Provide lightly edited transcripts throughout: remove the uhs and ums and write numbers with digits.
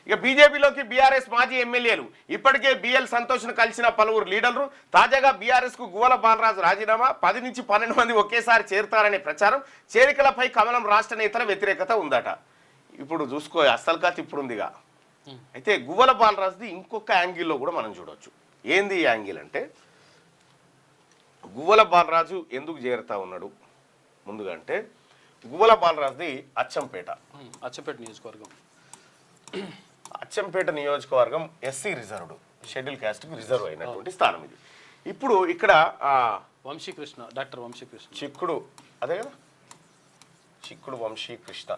ఇక బీజేపీలోకి బీఆర్ఎస్ మాజీ ఎమ్మెల్యేలు ఇప్పటికే బిఎల్ సంతోష్ను కలిసిన పలువురు లీడర్లు. తాజాగా బీఆర్ఎస్ కు గువ్వల బాలరాజు రాజీనామా, 10 నుంచి 12 మంది ఒకేసారి చేరుతారనే ప్రచారం. చేరికలపై కమలం రాష్ట్ర నేతల వ్యతిరేకత ఉందట. ఇప్పుడు చూసుకో అస్సలు కథ ఇప్పుడు ఉందిగా. అయితే గువ్వల బాలరాజుది ఇంకొక యాంగిల్లో కూడా మనం చూడవచ్చు. ఏంది ఈ యాంగిల్ అంటే, గువ్వల బాలరాజు ఎందుకు చేరుతా ఉన్నాడు ముందుగా అంటే, గువ్వల బాలరాజుది అచ్చంపేట నియోజకవర్గం. అచ్చంపేట నియోజకవర్గం ఎస్సీ రిజర్వ్డ్, షెడ్యూల్ క్యాస్ట్కి రిజర్వ్ అయినటువంటి స్థానం ఇది. ఇప్పుడు ఇక్కడ వంశీకృష్ణ, డాక్టర్ వంశీకృష్ణ చిక్కుడు, అదే కదా చిక్కుడు వంశీకృష్ణ,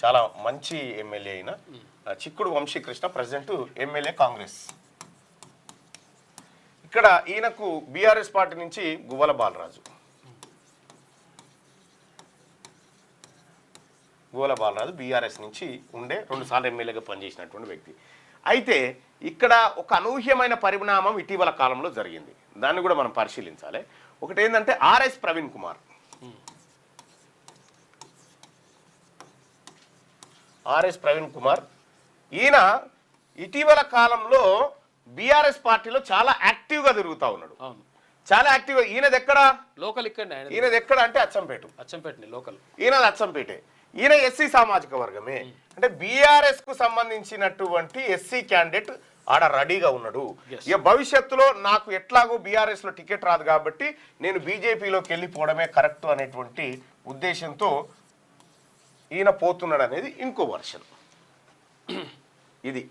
చాలా మంచి ఎమ్మెల్యే అయిన చిక్కుడు వంశీకృష్ణ ప్రెసిడెంట్ ఎమ్మెల్యే కాంగ్రెస్. ఇక్కడ ఈయనకు బీఆర్ఎస్ పార్టీ నుంచి గువ్వల బాలరాజు, బీఆర్ఎస్ నుంచి ఉండే 2 సార్లు ఎమ్మెల్యేగా పనిచేసినటువంటి వ్యక్తి. అయితే ఇక్కడ ఒక అనూహ్యమైన పరిణామం ఇటీవల కాలంలో జరిగింది. దాన్ని కూడా మనం పరిశీలించాలి. ఒకటి ఏంటంటే ఆర్ఎస్ ప్రవీణ్ కుమార్. ఈయన ఇటీవల కాలంలో బీఆర్ఎస్ పార్టీలో చాలా యాక్టివ్గా తిరుగుతూ ఉన్నాడు. చాలా యాక్టివ్గా. ఈయనది ఎక్కడ? లోకల్. ఇక్కడ ఈయనది ఎక్కడ అంటే అచ్చంపేట లోకల్. ఈయనది అచ్చంపేటే. ఈయన ఎస్సీ సామాజిక వర్గమే. అంటే బీఆర్ఎస్ కు సంబంధించినటువంటి ఎస్సీ క్యాండిడేట్ ఆడ రెడీగా ఉన్నాడు. ఇక భవిష్యత్తులో నాకు ఎట్లాగో బీఆర్ఎస్ లో టికెట్ రాదు కాబట్టి నేను బీజేపీలోకి వెళ్ళిపోవడమే కరెక్ట్ అనేటువంటి ఉద్దేశంతో ఈయన పోతున్నాడు అనేది ఇంకో వర్షన్ ఇది.